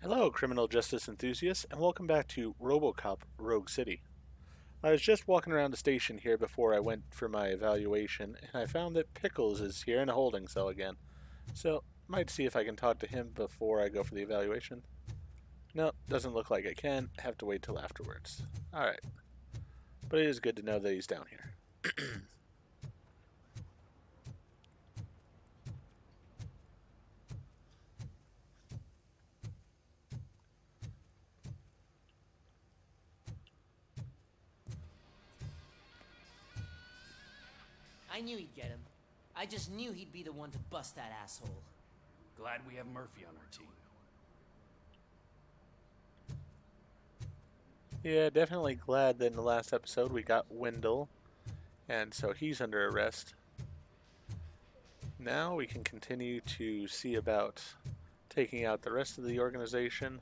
Hello, criminal justice enthusiasts, and welcome back to RoboCop Rogue City. I was just walking around the station here before I went for my evaluation, and I found that Pickles is here in a holding cell again. So, might see if I can talk to him before I go for the evaluation. No, doesn't look like I can. Have to wait till afterwards. Alright, but it is good to know that he's down here. I knew he'd get him. I just knew he'd be the one to bust that asshole. Glad we have Murphy on our team. Yeah, definitely glad that in the last episode we got Wendell, and so he's under arrest. Now we can continue to see about taking out the rest of the organization,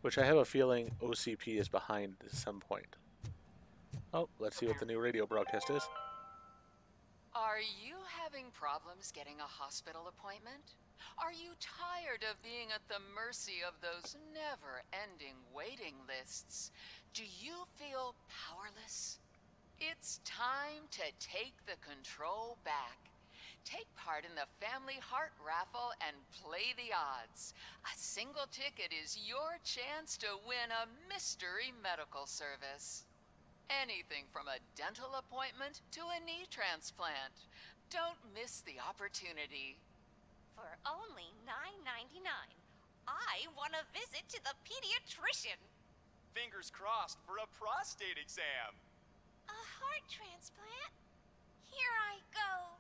which I have a feeling OCP is behind at some point. Oh, let's see what the new radio broadcast is. Are you having problems getting a hospital appointment? Are you tired of being at the mercy of those never-ending waiting lists? Do you feel powerless? It's time to take the control back. Take part in the Family Heart Raffle and play the odds. A single ticket is your chance to win a mystery medical service. Anything from a dental appointment to a knee transplant. Don't miss the opportunity. For only $9.99, I want a visit to the pediatrician. Fingers crossed for a prostate exam. A heart transplant? Here I go.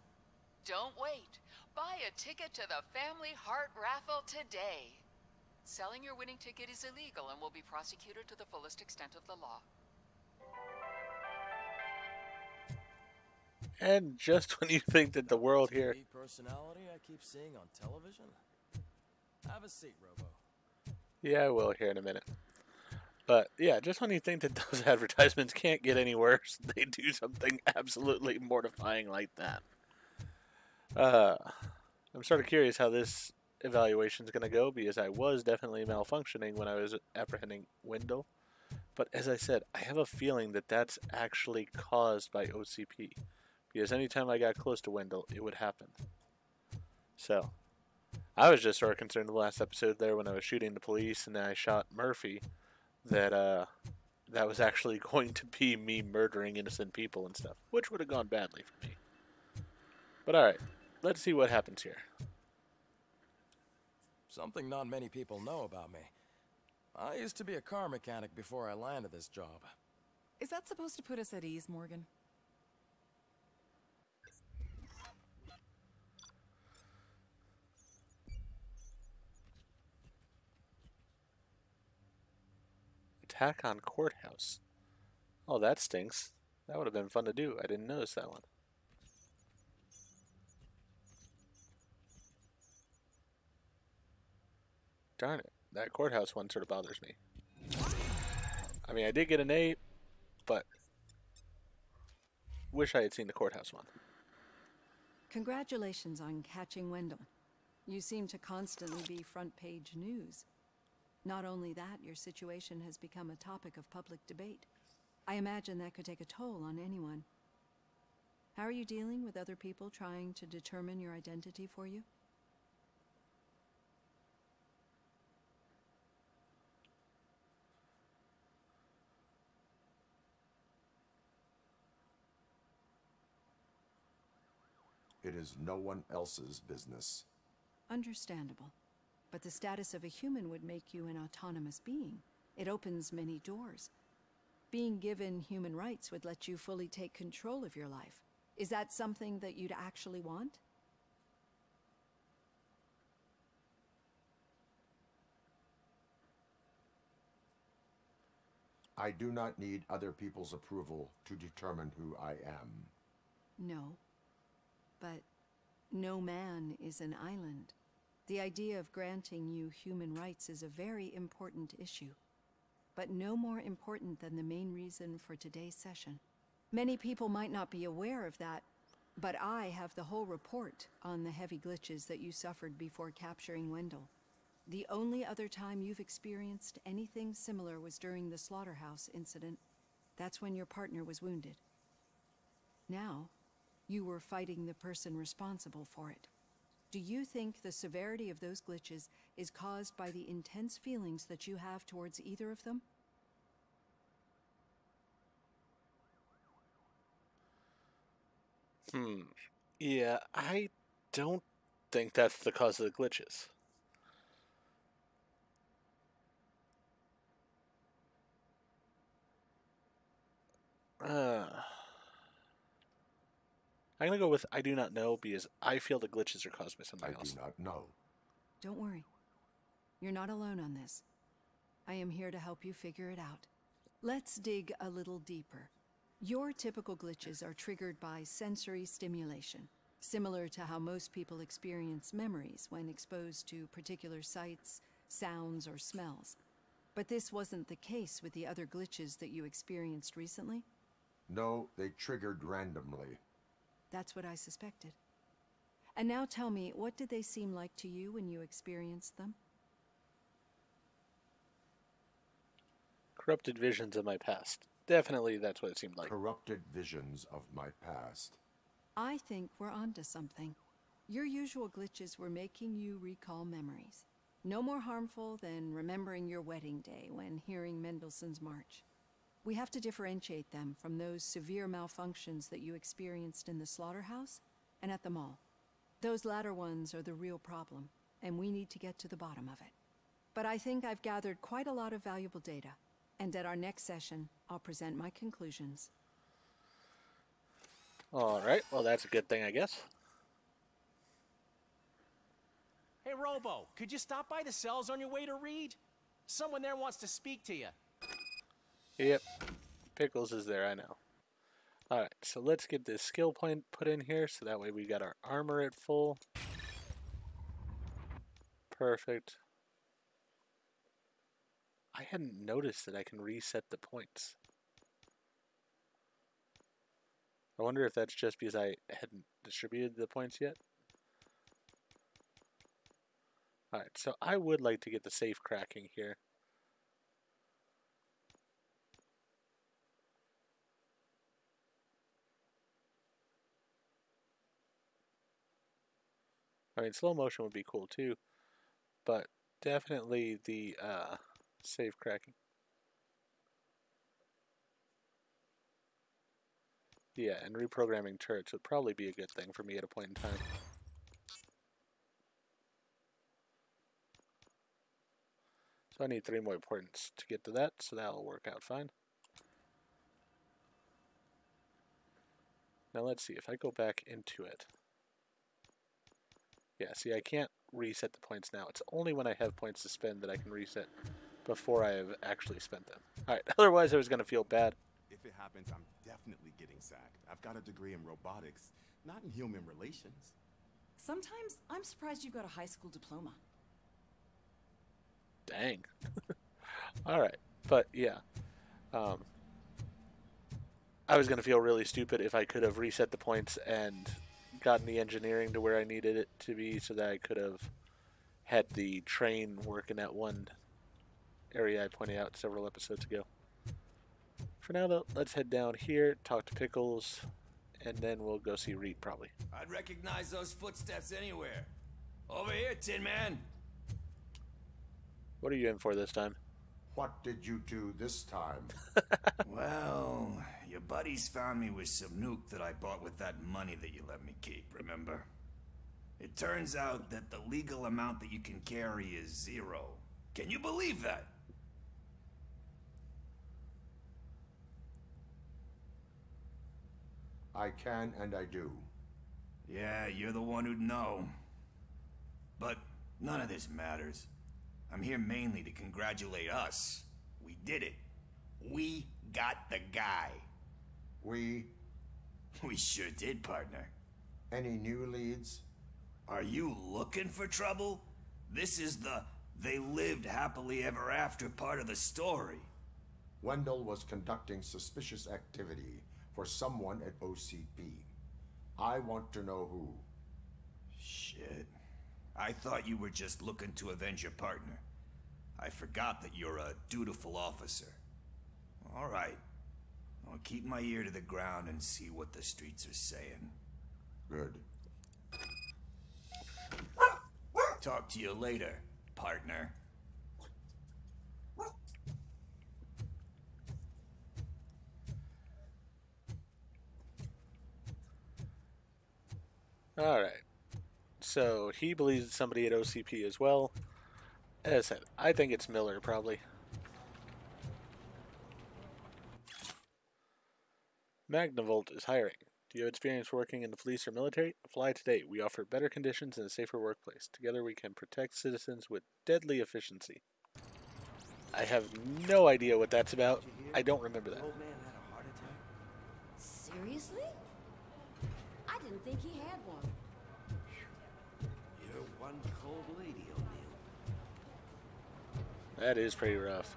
Don't wait. Buy a ticket to the Family Heart Raffle today. Selling your winning ticket is illegal and will be prosecuted to the fullest extent of the law. And just when you think that the world here... TV personality I keep seeing on television? Have a seat, Robo. Yeah, I will here in a minute. But yeah, just when you think that those advertisements can't get any worse, they do something absolutely mortifying like that. I'm sort of curious how this evaluation is going to go, because I was definitely malfunctioning when I was apprehending Wendell. But as I said, I have a feeling that that's actually caused by OCP. Because anytime I got close to Wendell, it would happen. So, I was just sort of concerned in the last episode there when I was shooting the police and then I shot Murphy, that that was actually going to be me murdering innocent people and stuff, which would have gone badly for me. But alright, let's see what happens here. Something not many people know about me. I used to be a car mechanic before I landed this job. Is that supposed to put us at ease, Morgan? Attack on courthouse. Oh, that stinks. That would have been fun to do. I didn't notice that one. Darn it. That courthouse one sort of bothers me. I mean, I did get an A, but wish I had seen the courthouse one. Congratulations on catching Wendell. You seem to constantly be front page news. Not only that, your situation has become a topic of public debate. I imagine that could take a toll on anyone. How are you dealing with other people trying to determine your identity for you? It is no one else's business. Understandable. But the status of a human would make you an autonomous being. It opens many doors. Being given human rights would let you fully take control of your life. Is that something that you'd actually want? I do not need other people's approval to determine who I am. No. But no man is an island. The idea of granting you human rights is a very important issue, but no more important than the main reason for today's session. Many people might not be aware of that, but I have the whole report on the heavy glitches that you suffered before capturing Wendell. The only other time you've experienced anything similar was during the slaughterhouse incident. That's when your partner was wounded. Now, you were fighting the person responsible for it. Do you think the severity of those glitches is caused by the intense feelings that you have towards either of them? Yeah, I don't think that's the cause of the glitches. I'm gonna go with I do not know because I feel the glitches are caused by something I else. do not know. Don't worry. You're not alone on this. I am here to help you figure it out. Let's dig a little deeper. Your typical glitches are triggered by sensory stimulation, similar to how most people experience memories when exposed to particular sights, sounds, or smells. But this wasn't the case with the other glitches that you experienced recently? No, they triggered randomly. That's what I suspected. And now tell me, what did they seem like to you when you experienced them? Corrupted visions of my past. Definitely that's what it seemed like. Corrupted visions of my past. I think we're onto something. Your usual glitches were making you recall memories. No more harmful than remembering your wedding day when hearing Mendelssohn's March. We have to differentiate them from those severe malfunctions that you experienced in the slaughterhouse and at the mall. Those latter ones are the real problem, and we need to get to the bottom of it. But I think I've gathered quite a lot of valuable data, and at our next session, I'll present my conclusions. Alright, well that's a good thing, I guess. Hey, Robo, could you stop by the cells on your way to Reed? Someone there wants to speak to you. Yep. Pickles is there, I know. Alright, so let's get this skill point put in here, so that way we got our armor at full. Perfect. I hadn't noticed that I can reset the points. I wonder if that's just because I hadn't distributed the points yet. Alright, so I would like to get the safe cracking here. I mean, slow motion would be cool too, but definitely the safe cracking. Yeah, and reprogramming turrets would probably be a good thing for me at a point in time. So I need 3 more points to get to that, so that'll work out fine. Now let's see, if I go back into it. Yeah, see, I can't reset the points now. It's only when I have points to spend that I can reset before I have actually spent them. Alright, otherwise I was going to feel bad. If it happens, I'm definitely getting sacked. I've got a degree in robotics, not in human relations. Sometimes I'm surprised you've got a high school diploma. Dang. Alright, but yeah. I was going to feel really stupid if I could have reset the points and gotten the engineering to where I needed it to be so that I could have had the train work in that one area I pointed out several episodes ago. For now, though, let's head down here, talk to Pickles, and then we'll go see Reed, probably. I'd recognize those footsteps anywhere. Over here, Tin Man. What are you in for this time? What did you do this time? Well, your buddies found me with some nuke that I bought with that money that you let me keep, remember? It turns out that the legal amount that you can carry is 0. Can you believe that? I can and I do. Yeah, you're the one who'd know. But none of this matters. I'm here mainly to congratulate us. We did it. We got the guy. We sure did, partner. Any new leads? Are you looking for trouble? This is the they lived happily ever after part of the story. Wendell was conducting suspicious activity for someone at OCP. I want to know who. Shit. I thought you were just looking to avenge your partner. I forgot that you're a dutiful officer. All right. I'll keep my ear to the ground and see what the streets are saying. Good. Talk to you later, partner. Alright. So he believes it's somebody at OCP as well. As I said, I think it's Miller, probably. Magnavolt is hiring. Do you have experience working in the police or military? Apply today. We offer better conditions and a safer workplace. Together we can protect citizens with deadly efficiency. I have no idea what that's about. I don't remember that. Old man had a heart attack? Seriously? I didn't think he had one. You're one cold lady, O'Neill. That is pretty rough.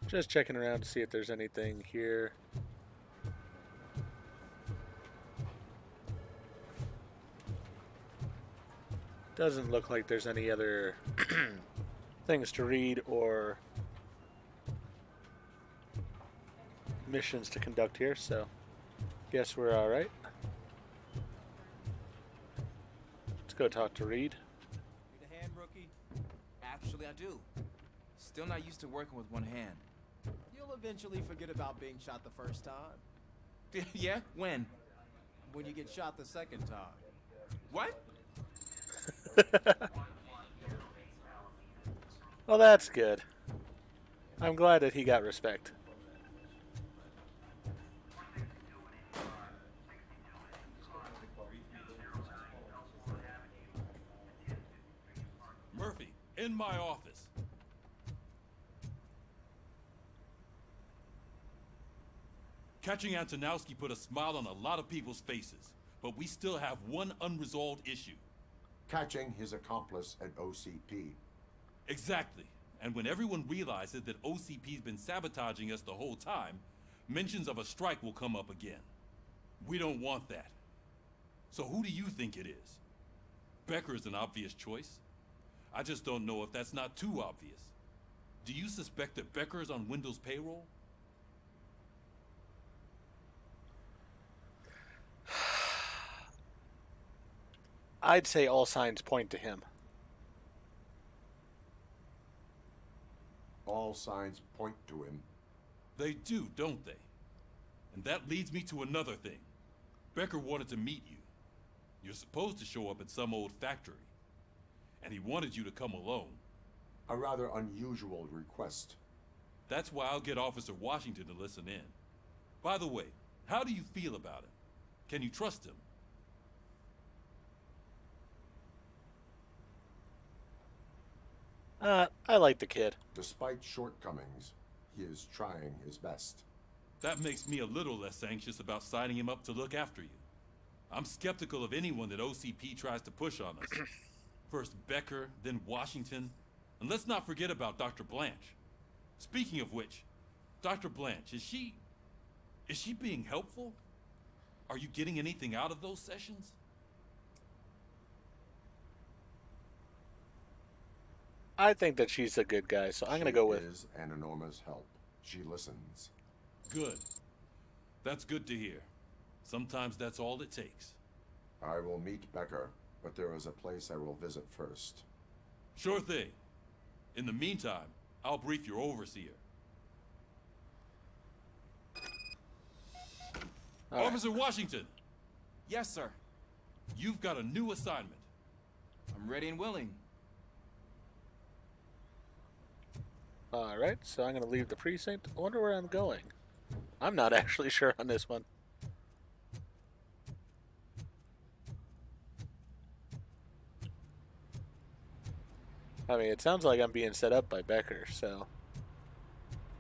Just checking around to see if there's anything here. Doesn't look like there's any other things to read or missions to conduct here, so guess we're alright. Let's go talk to Reed. Need a hand, rookie? Actually, I do. Still not used to working with one hand. You'll eventually forget about being shot the first time. Yeah? When? When you get shot the second time. What? Well, that's good. I'm glad that he got respect. Murphy, in my office. Catching Antonowski put a smile on a lot of people's faces, but we still have one unresolved issue. Catching his accomplice at OCP. Exactly. And when everyone realizes that OCP's been sabotaging us the whole time, mentions of a strike will come up again. We don't want that. So who do you think it is? Becker is an obvious choice. I just don't know if that's not too obvious. Do you suspect that Becker is on Wendell's payroll? I'd say all signs point to him. All signs point to him. They do, don't they? And that leads me to another thing. Becker wanted to meet you. You're supposed to show up at some old factory. And he wanted you to come alone. A rather unusual request. That's why I'll get Officer Washington to listen in. By the way, how do you feel about him? Can you trust him? I like the kid. Despite shortcomings, he is trying his best. That makes me a little less anxious about signing him up to look after you. I'm skeptical of anyone that OCP tries to push on us. First Becker, then Washington. And let's not forget about Dr. Blanche. Speaking of which, Dr. Blanche, is she being helpful? Are you getting anything out of those sessions? I think that she's a good guy, so I'm going to go with... She is an enormous help. She listens. Good. That's good to hear. Sometimes that's all it takes. I will meet Becker, but there is a place I will visit first. Sure thing. In the meantime, I'll brief your overseer. All Officer Washington! Yes, sir. You've got a new assignment. I'm ready and willing. Alright, so I'm going to leave the precinct. I wonder where I'm going. I'm not actually sure on this one. I mean, it sounds like I'm being set up by Becker, so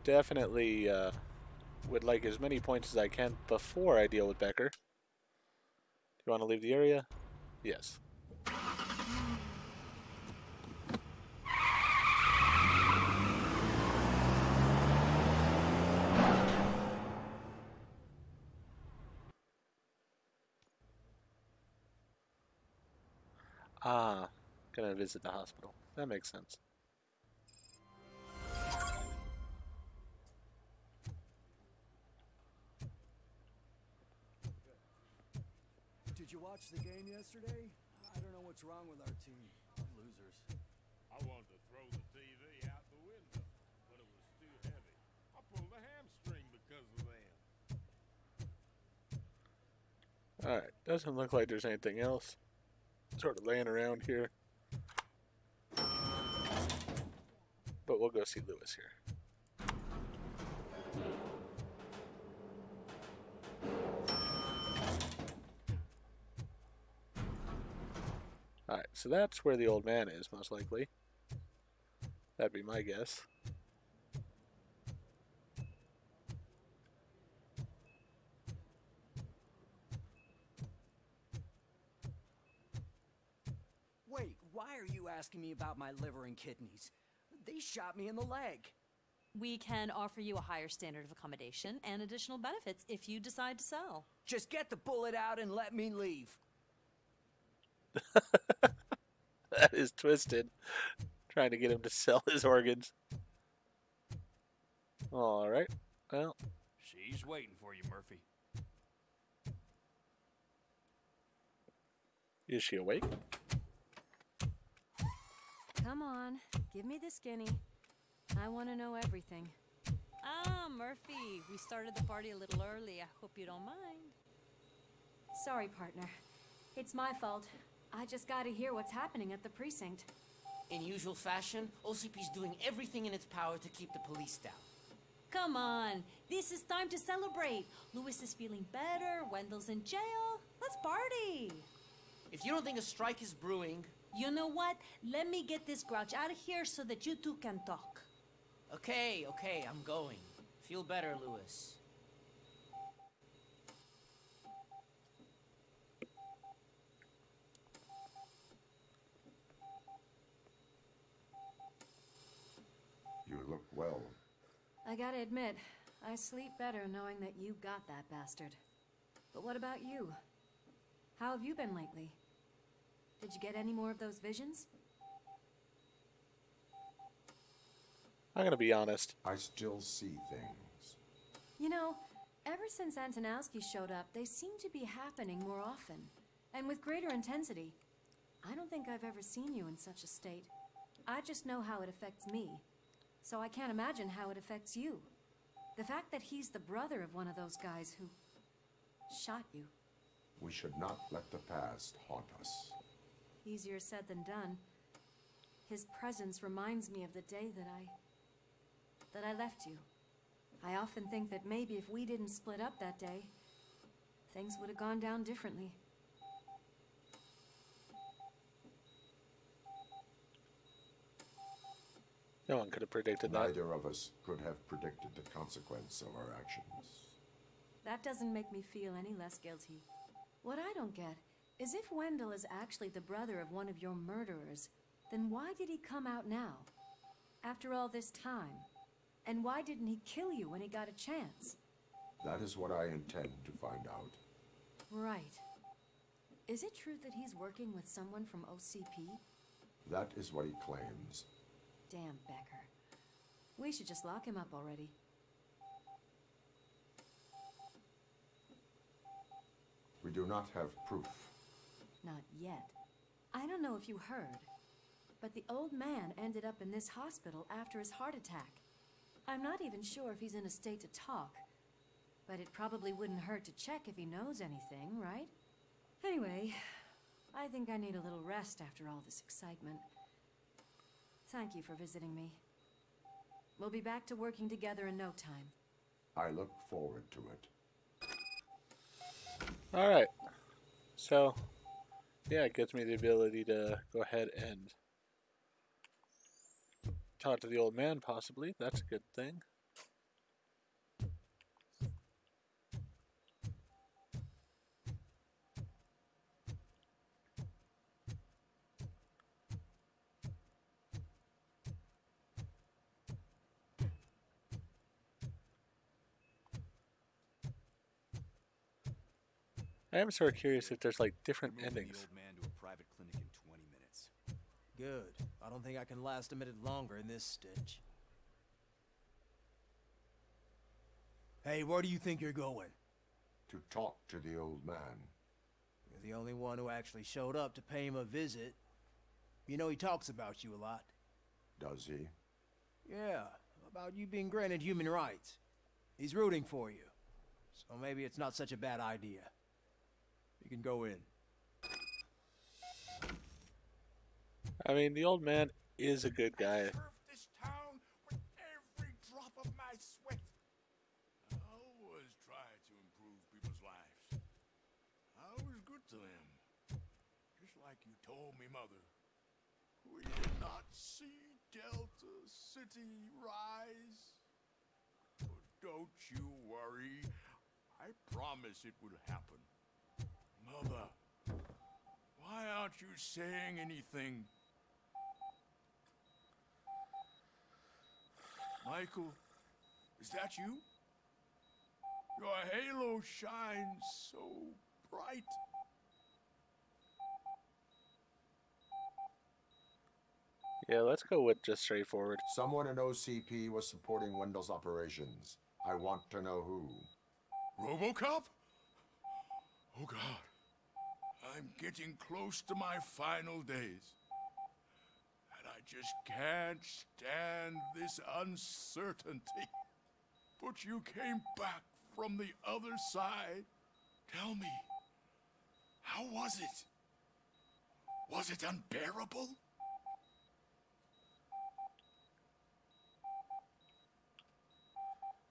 definitely would like as many points as I can before I deal with Becker. Do you want to leave the area? Yes. Ah, gonna visit the hospital. That makes sense. Did you watch the game yesterday? I don't know what's wrong with our team. Losers. I wanted to throw the TV out the window, but it was too heavy. I pulled a hamstring because of them. Alright, doesn't look like there's anything else sort of laying around here. But we'll go see Lewis here. Alright, so that's where the old man is, most likely. That'd be my guess. Wait, why are you asking me about my liver and kidneys? They shot me in the leg. We can offer you a higher standard of accommodation and additional benefits if you decide to sell. Just get the bullet out and let me leave. That is twisted. Trying to get him to sell his organs. Alright, well. She's waiting for you, Murphy. Is she awake? Come on, give me the skinny. I want to know everything. Ah, Murphy, we started the party a little early. I hope you don't mind. Sorry, partner. It's my fault. I just gotta hear what's happening at the precinct. In usual fashion, OCP's doing everything in its power to keep the police down. Come on, this is time to celebrate. Lewis is feeling better, Wendell's in jail. Let's party. If you don't think a strike is brewing... You know what? Let me get this grouch out of here so that you two can talk. Okay, I'm going. Feel better, Lewis. You look well. I gotta admit, I sleep better knowing that you got that bastard. But what about you? How have you been lately? Did you get any more of those visions? I'm gonna be honest. I still see things. You know, ever since Antonowski showed up, they seem to be happening more often. And with greater intensity. I don't think I've ever seen you in such a state. I just know how it affects me. So I can't imagine how it affects you. The fact that he's the brother of one of those guys who shot you. We should not let the past haunt us. Easier said than done. His presence reminds me of the day that I left you. I often think that maybe if we didn't split up that day, things would have gone down differently. No one could have predicted that. Neither of us could have predicted the consequence of our actions. That doesn't make me feel any less guilty. What I don't get is if Wendell is actually the brother of one of your murderers, then why did he come out now? After all this time? And why didn't he kill you when he got a chance? That is what I intend to find out. Right. Is it true that he's working with someone from OCP? That is what he claims. Damn Becker. We should just lock him up already. We do not have proof. Not yet. I don't know if you heard, but the old man ended up in this hospital after his heart attack. I'm not even sure if he's in a state to talk, but it probably wouldn't hurt to check if he knows anything, right? Anyway, I think I need a little rest after all this excitement. Thank you for visiting me. We'll be back to working together in no time. I look forward to it. Alright. So, yeah, it gives me the ability to go ahead and talk to the old man, possibly. That's a good thing. I am sort of curious if there's like different endings. The old man to a private clinic in 20 Good. I don't think I can last a minute longer in this stench. Hey, where do you think you're going? To talk to the old man. You're the only one who actually showed up to pay him a visit. You know he talks about you a lot. Does he? Yeah, about you being granted human rights. He's rooting for you. So maybe it's not such a bad idea. You can go in. I mean, the old man is a good guy. This town with every drop of my sweat. I always try to improve people's lives. I was good to them. Just like you told me, Mother. We did not see Delta City rise. But don't you worry. I promise it will happen. Mother, why aren't you saying anything? Michael, is that you? Your halo shines so bright. Yeah, let's go with just straightforward. Someone in OCP was supporting Wendell's operations. I want to know who. RoboCop? Oh God. I'm getting close to my final days. And I just can't stand this uncertainty. But you came back from the other side. Tell me, how was it? Was it unbearable?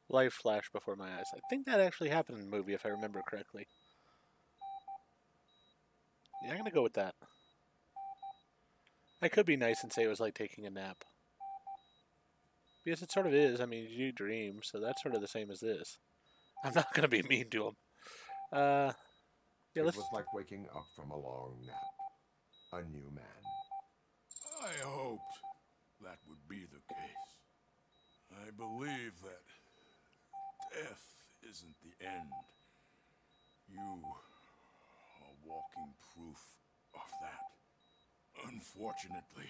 Life flashed before my eyes. I think that actually happened in the movie, if I remember correctly. Yeah, I'm gonna go with that. I could be nice and say it was like taking a nap. Because it sort of is. I mean, you dream, so that's sort of the same as this. I'm not gonna be mean to him. Yeah, it let's... was like waking up from a long nap. A new man. I hoped that would be the case. I believe that death isn't the end. You are walking proof of that. Unfortunately,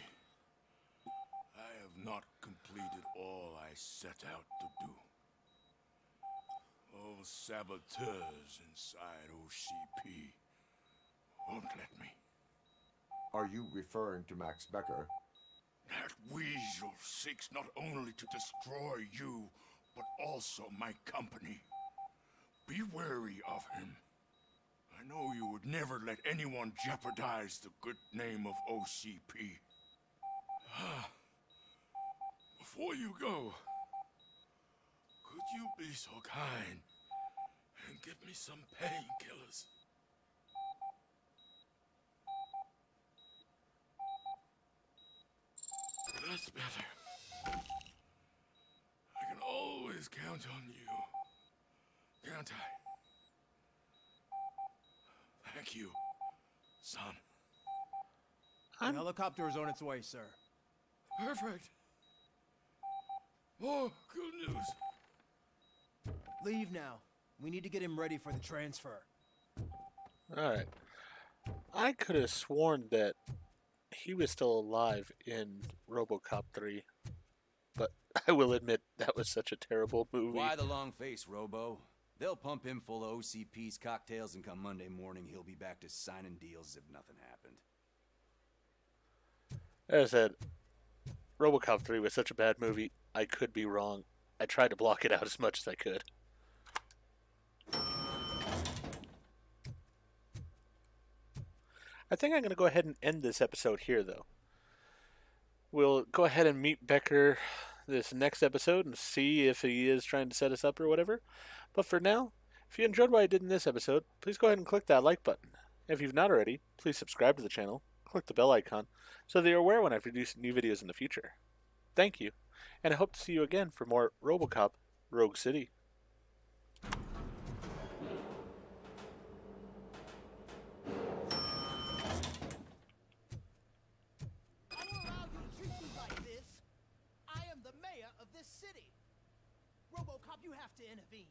I have not completed all I set out to do. Those saboteurs inside OCP won't let me. Are you referring to Max Becker? That weasel seeks not only to destroy you, but also my company. Be wary of him. I know you would never let anyone jeopardize the good name of OCP. Before you go, could you be so kind and give me some painkillers? That's better. I can always count on you, can't I? Thank you, son. The helicopter is on its way, sir. Perfect. More good news. Leave now. We need to get him ready for the transfer. Alright. I could have sworn that he was still alive in RoboCop 3. But I will admit that was such a terrible movie. Why the long face, Robo? They'll pump him full of OCP's cocktails, and come Monday morning, he'll be back to signing deals as if nothing happened. As I said, RoboCop 3 was such a bad movie, I could be wrong. I tried to block it out as much as I could. I think I'm going to go ahead and end this episode here, though. We'll go ahead and meet Becker this next episode and see if he is trying to set us up or whatever. But for now, if you enjoyed what I did in this episode, please go ahead and click that like button. If you've not already, please subscribe to the channel, click the bell icon, so that you're aware when I produce new videos in the future. Thank you, and I hope to see you again for more RoboCop Rogue City. RoboCop, you have to intervene.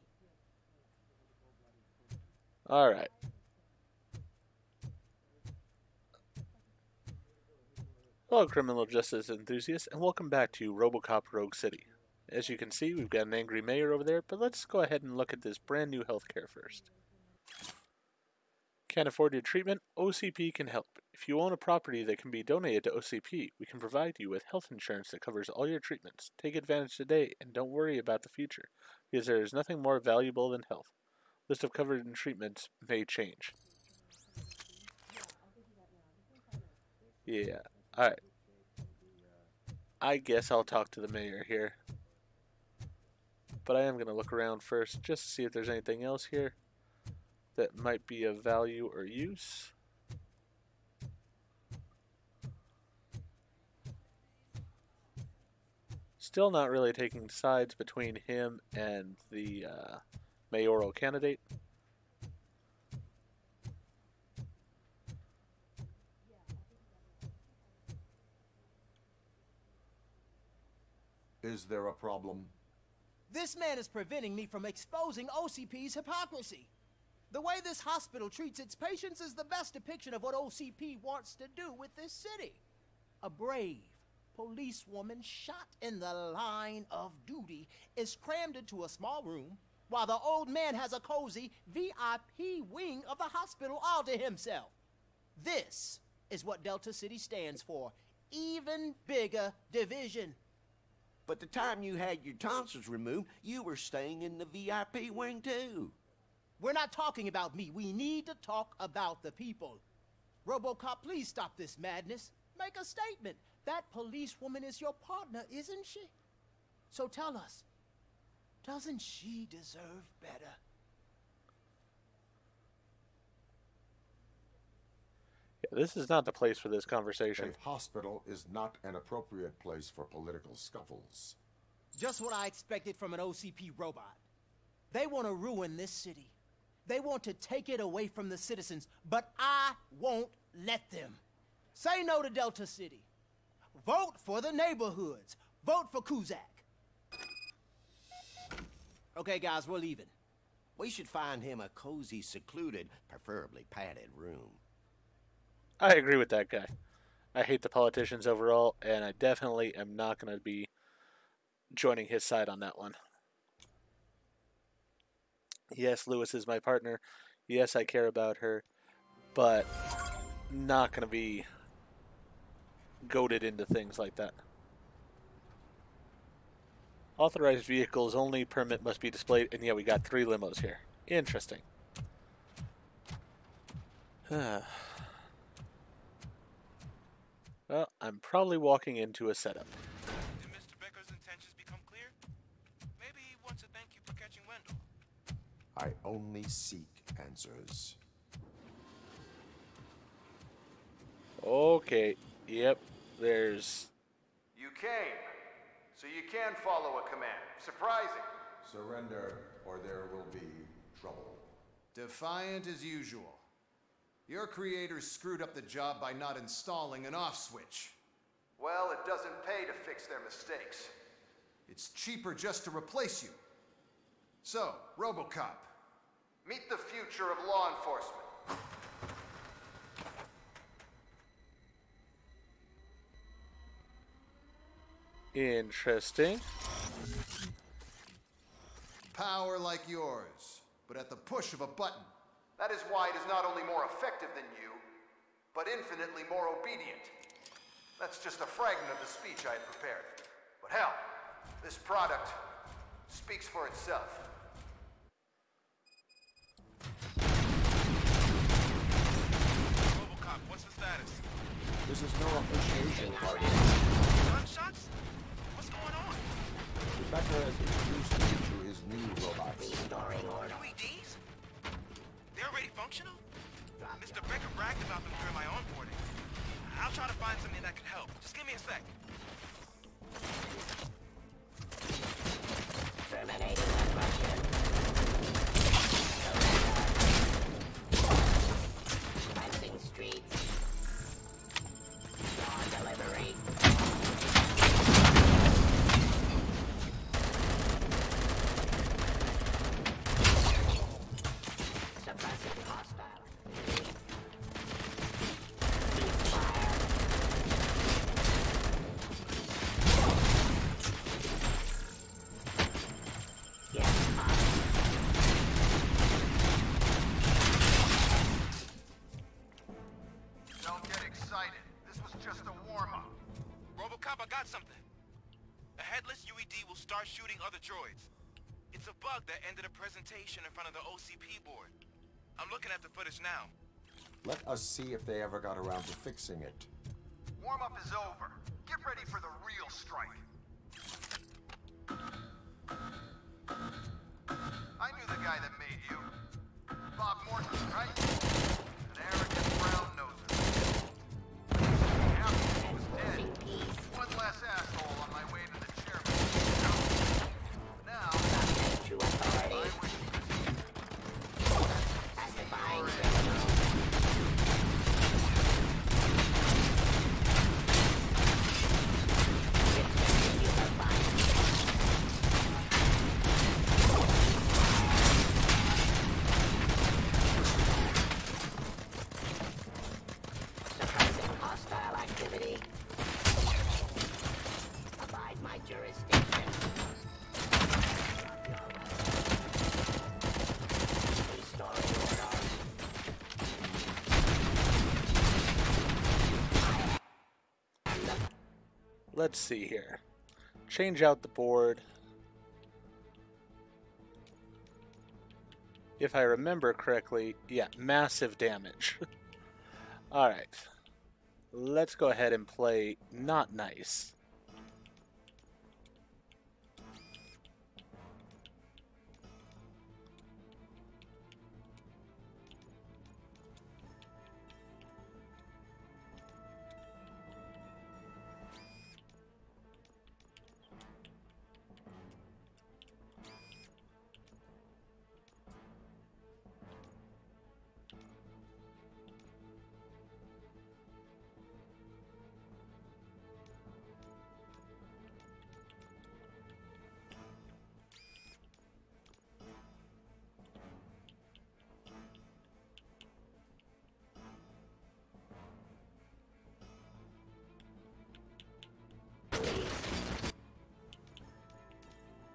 All right. Hello, criminal justice enthusiasts, and welcome back to RoboCop Rogue City. As you can see, we've got an angry mayor over there, but let's go ahead and look at this brand new healthcare first. Can't afford your treatment? OCP can help. If you own a property that can be donated to OCP, we can provide you with health insurance that covers all your treatments. Take advantage today and don't worry about the future, because there is nothing more valuable than health. List of covered treatments may change. Yeah, alright. I guess I'll talk to the mayor here. But I am going to look around first just to see if there's anything else here that might be of value or use. Still not really taking sides between him and the mayoral candidate. Is there a problem? This man is preventing me from exposing OCP's hypocrisy. The way this hospital treats its patients is the best depiction of what OCP wants to do with this city. A brave policewoman shot in the line of duty is crammed into a small room, while the old man has a cozy VIP wing of the hospital all to himself. This is what Delta City stands for. Even bigger division. But the time you had your tonsils removed, you were staying in the VIP wing too. We're not talking about me. We need to talk about the people. RoboCop, please stop this madness. Make a statement. That policewoman is your partner, isn't she? So tell us, doesn't she deserve better? Yeah, this is not the place for this conversation. A hospital is not an appropriate place for political scuffles. Just what I expected from an OCP robot. They want to ruin this city. They want to take it away from the citizens, but I won't let them. Say no to Delta City. Vote for the neighborhoods. Vote for Kuzak. Okay, guys, we're leaving. We should find him a cozy, secluded, preferably padded room. I agree with that guy. I hate the politicians overall, and I definitely am not going to be joining his side on that one. Yes, Lewis is my partner. Yes, I care about her, but not going to be goaded into things like that. Authorized vehicles only, permit must be displayed, and yeah, we got 3 limos here. Interesting. Well, I'm probably walking into a setup. Did Mr. Becker's intentions become clear? Maybe he wants to thank you for catching Wendell. I only seek answers. Okay, yep, there's... You came, so you can follow a command. Surprising. Surrender, or there will be trouble. Defiant as usual. Your creators screwed up the job by not installing an off switch. Well, it doesn't pay to fix their mistakes. It's cheaper just to replace you. So, RoboCop. Meet the future of law enforcement. Interesting. Power like yours, but at the push of a button. That is why it is not only more effective than you, but infinitely more obedient. That's just a fragment of the speech I had prepared. But hell, this product speaks for itself. RoboCop, what's the status? This is no appreciation party. Gunshots? What's going on? Becker has introduced me to his new robots. UEDs? They're already functional? Mr. Becker bragged about them during my onboarding. I'll try to find something that could help. Just give me a sec. Terminating aggression. Cleansing streets. Dawn delivery. Suppressing hostile. Ceasefire. RoboCop, I got something. A headless UED will start shooting other droids. It's a bug that ended a presentation in front of the OCP board. I'm looking at the footage now. Let us see if they ever got around to fixing it. Warm-up is over. Get ready for the real strike. I knew the guy that made you. Bob Morton, right? An arrogant brown noser. Half he was dead. One less asshole on my way to the chairman. Now, I wish he was Let's see here. Change out the board. If I remember correctly, yeah, massive damage. Alright. Let's go ahead and play not nice.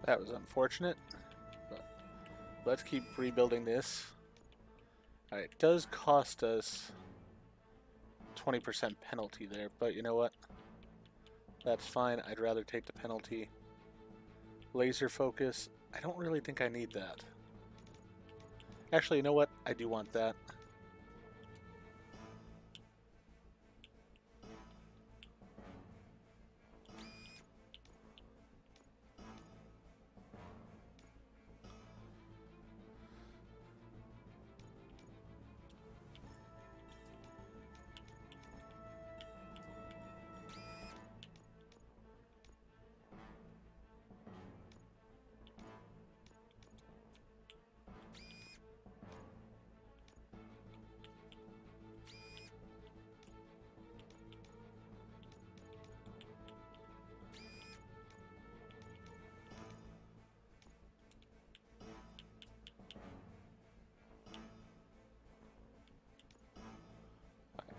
That was unfortunate, but let's keep rebuilding this. Alright, it does cost us 20% penalty there, but you know what? That's fine. I'd rather take the penalty. Laser focus. I don't really think I need that. Actually, you know what? I do want that.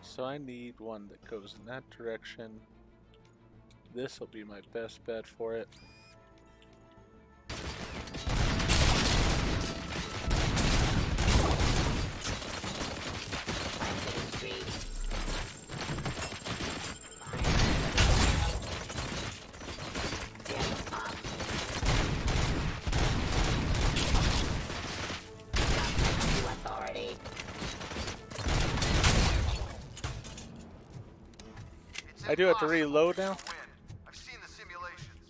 So I need one that goes in that direction. This will be my best bet for it. I do have to reload now? I've seen the simulations.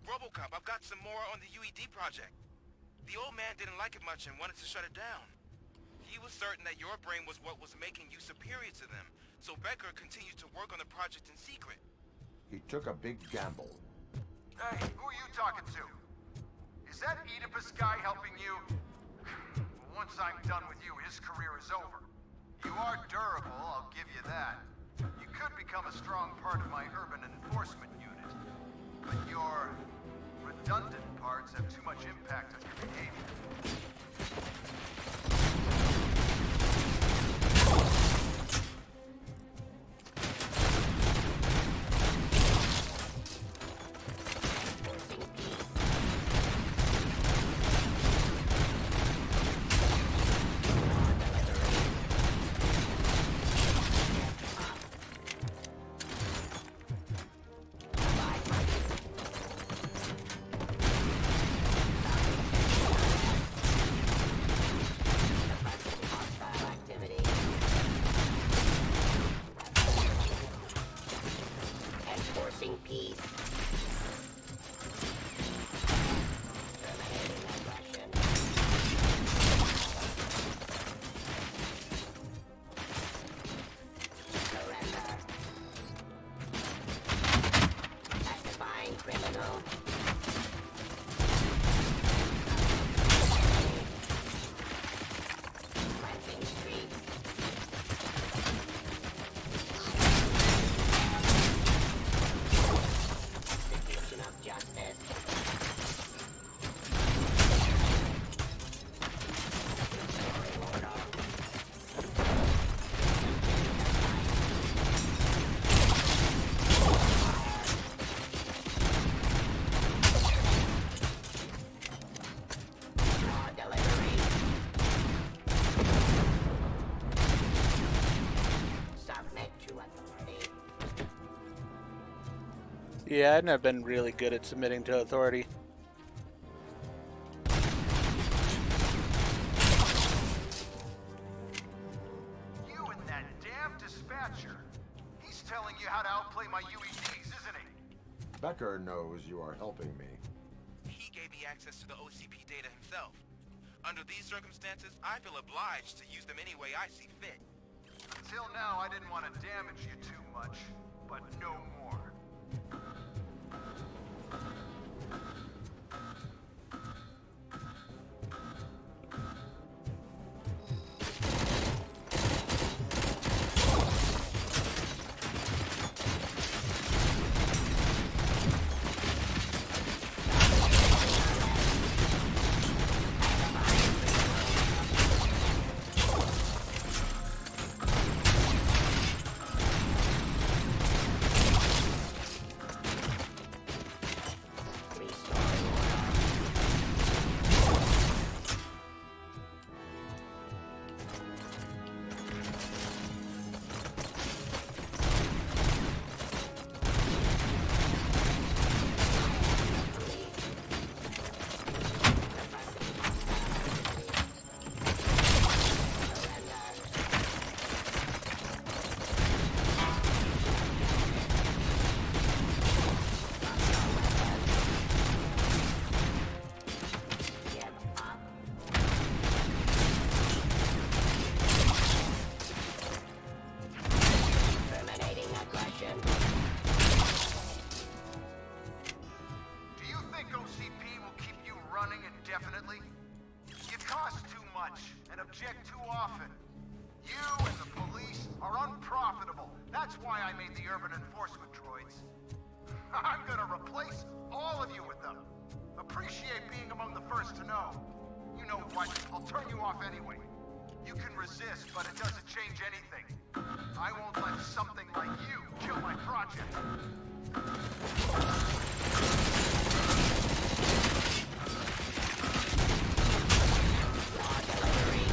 RoboCop, I've got some more on the UED project. The old man didn't like it much and wanted to shut it down. He was certain that your brain was what was making you superior to them, so Becker continued to work on the project in secret. He took a big gamble. Hey, who are you talking to? Is that Oedipus guy helping you? Once I'm done with you, his career is over. You are durable, I'll give you that. You could become a strong part of my urban enforcement unit, but your redundant parts have too much impact on your behavior. peace. Terminating aggression. Surrender. Pacifying criminal. Cleansing streets. Execution of justice. Restoring order. Raw delivery. Submit to authority. Yeah, I've never been really good at submitting to authority. You and that damn dispatcher. He's telling you how to outplay my UEDs, isn't he? Becker knows you are helping me. He gave me access to the OCP data himself. Under these circumstances, I feel obliged to use them any way I see fit. Until now, I didn't want to damage you too much, but no more. Terminating aggression. Do you think OCP will keep you running indefinitely? You cost too much and object too often. You and the police are unprofitable. That's why I made the urban enforcement droids. I'm gonna replace all of you with them. Appreciate being among the first to know. You know what? I'll turn you off anyway. You can resist, but it doesn't change anything. I won't let something like you kill my project. Raw delivery.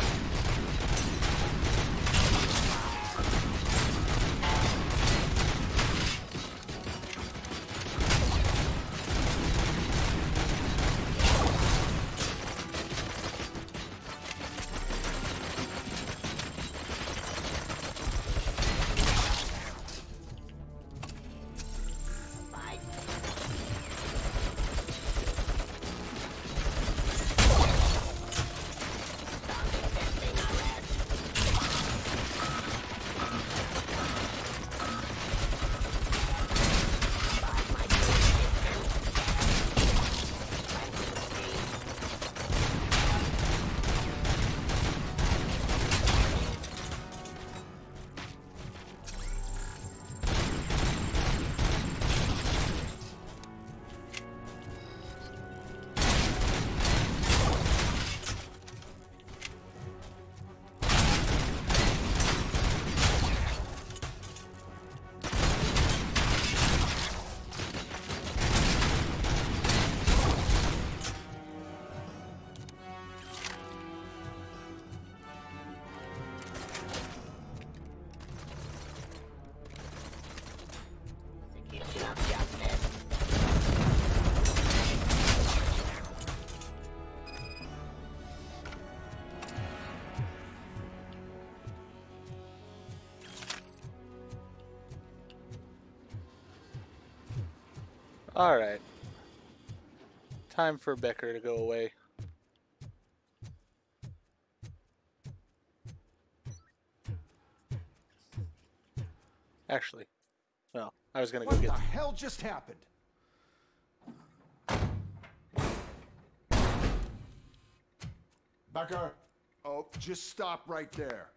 Alright. Time for Becker to go away. Actually, well, I was gonna go What get... the hell just happened? Becker! Oh, just stop right there.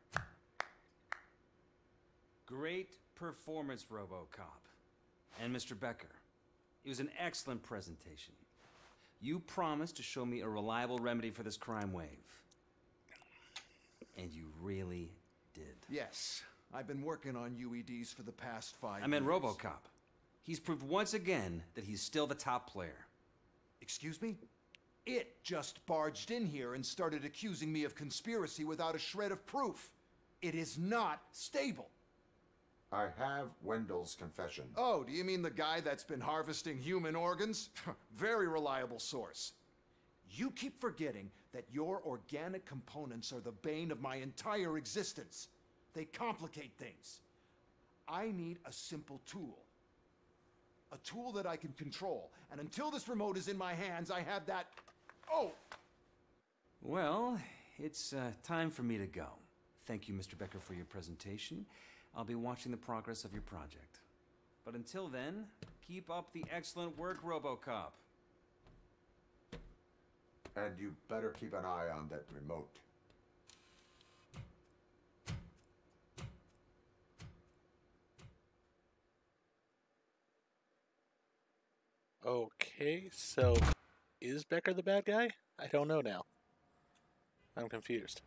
Great performance, RoboCop. And Mr. Becker, it was an excellent presentation. You promised to show me a reliable remedy for this crime wave. And you really did. Yes, I've been working on UEDs for the past 5 I meant years. RoboCop. He's proved once again that he's still the top player. Excuse me? It just barged in here and started accusing me of conspiracy without a shred of proof. It is not stable. I have Wendell's confession. Oh, do you mean the guy that's been harvesting human organs? Very reliable source. You keep forgetting that your organic components are the bane of my entire existence. They complicate things. I need a simple tool. A tool that I can control. And until this remote is in my hands, I have that... Oh! Well, it's time for me to go. Thank you, Mr. Becker, for your presentation. I'll be watching the progress of your project. But until then, keep up the excellent work, RoboCop. And you better keep an eye on that remote. Okay, so is Becker the bad guy? I don't know now. I'm confused.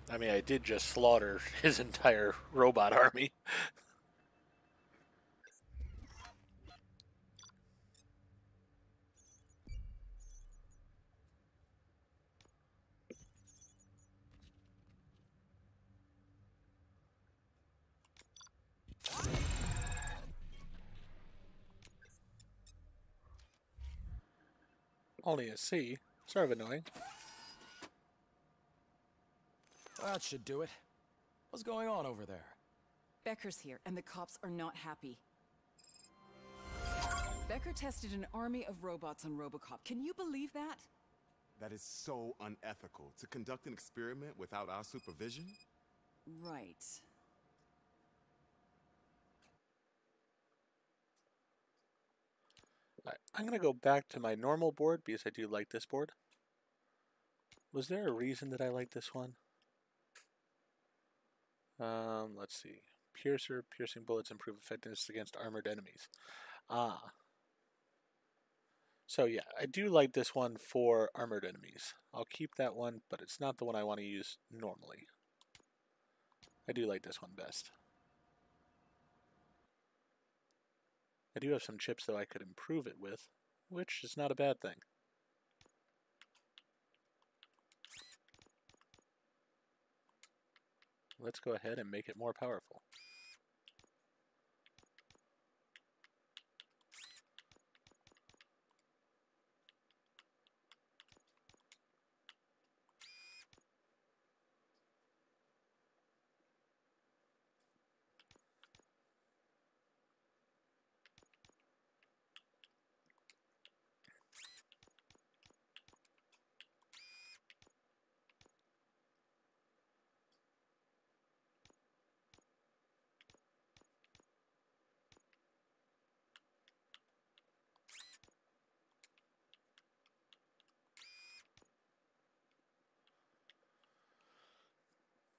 I mean, I did just slaughter his entire robot army. Only a C. Sort of annoying. That should do it. What's going on over there? Becker's here, and the cops are not happy. Becker tested an army of robots on RoboCop. Can you believe that? That is so unethical. To conduct an experiment without our supervision? Right. I'm going to go back to my normal board because I do like this board. Was there a reason that I like this one? Let's see. Piercer, piercing bullets improve effectiveness against armored enemies. Ah. So yeah, I do like this one for armored enemies. I'll keep that one, but it's not the one I want to use normally. I do like this one best. I do have some chips though I could improve it with, which is not a bad thing. Let's go ahead and make it more powerful.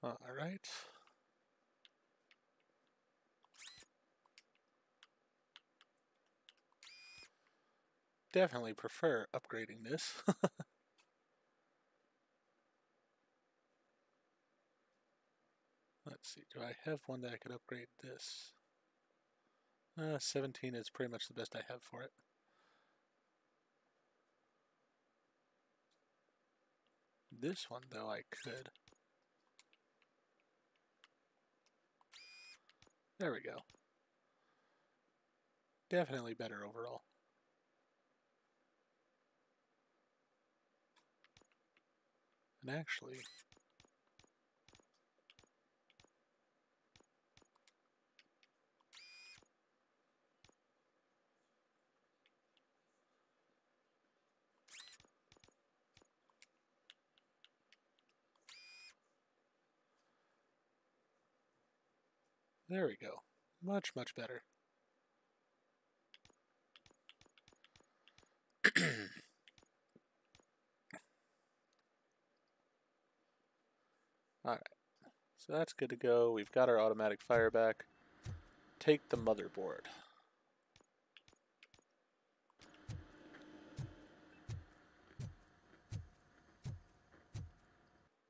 All right. Definitely prefer upgrading this. Let's see, do I have one that I could upgrade this? 17 is pretty much the best I have for it. This one, though, I could. There we go. Definitely better overall. And actually, There we go. Much, much better. Alright. So that's good to go. We've got our automatic fire back. Take the motherboard.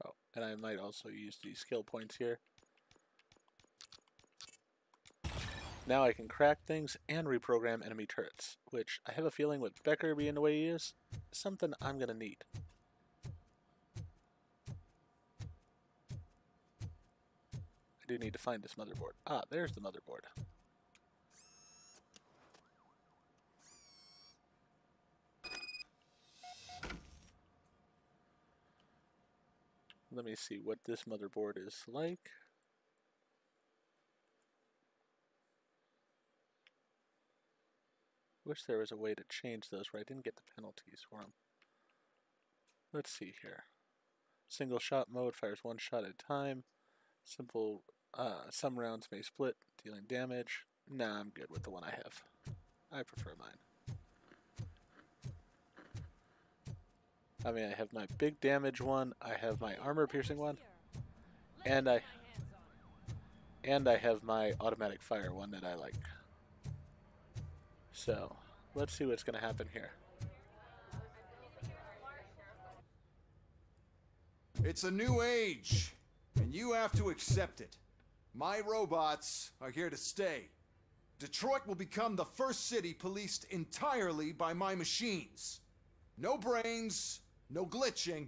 Oh, and I might also use these skill points here. Now I can crack things and reprogram enemy turrets, which I have a feeling with Becker being the way he is, something I'm going to need. I do need to find this motherboard. Ah, there's the motherboard. Let me see what this motherboard is like. Wish there was a way to change those where I didn't get the penalties for them. Let's see here. Single shot mode fires one shot at a time. Simple, some rounds may split, dealing damage. Nah, I'm good with the one I have. I prefer mine. I mean, I have my big damage one, I have my armor piercing one, and I have my automatic fire one that I like. So, let's see what's going to happen here. It's a new age, and you have to accept it. My robots are here to stay. Detroit will become the first city policed entirely by my machines. No brains, no glitching,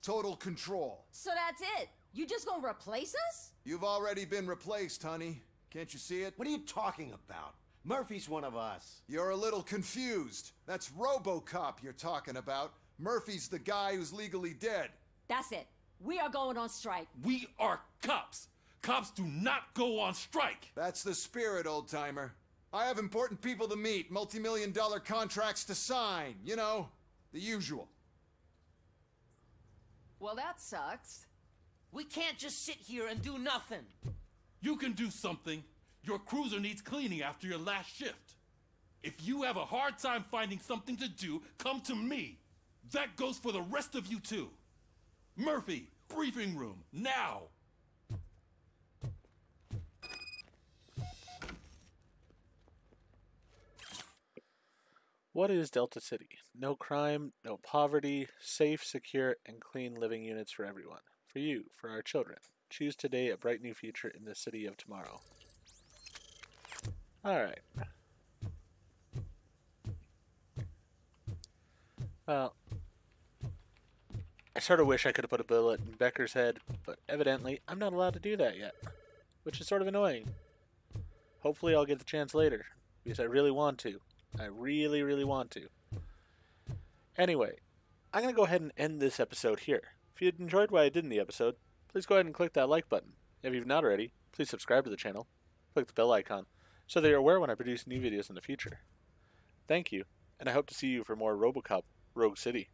total control. So that's it? You just gonna replace us? You've already been replaced, honey. Can't you see it? What are you talking about? Murphy's one of us. You're a little confused. That's RoboCop you're talking about. Murphy's the guy who's legally dead. That's it. We are going on strike. We are cops. Cops do not go on strike. That's the spirit, old-timer. I have important people to meet, multi-million-dollar contracts to sign. You know, the usual. Well, that sucks. We can't just sit here and do nothing. You can do something. Your cruiser needs cleaning after your last shift. If you have a hard time finding something to do, come to me. That goes for the rest of you too. Murphy, briefing room, now! What is Delta City? No crime, no poverty, safe, secure, and clean living units for everyone. For you, for our children. Choose today a bright new future in the city of tomorrow. Alright. Well, I sort of wish I could have put a bullet in Becker's head, but evidently I'm not allowed to do that yet, which is sort of annoying. Hopefully I'll get the chance later, because I really want to. I really, really want to. Anyway, I'm going to go ahead and end this episode here. If you enjoyed what I did in the episode, please go ahead and click that like button. If you've not already, please subscribe to the channel. Click the bell icon so that you're aware when I produce new videos in the future. Thank you, and I hope to see you for more RoboCop Rogue City.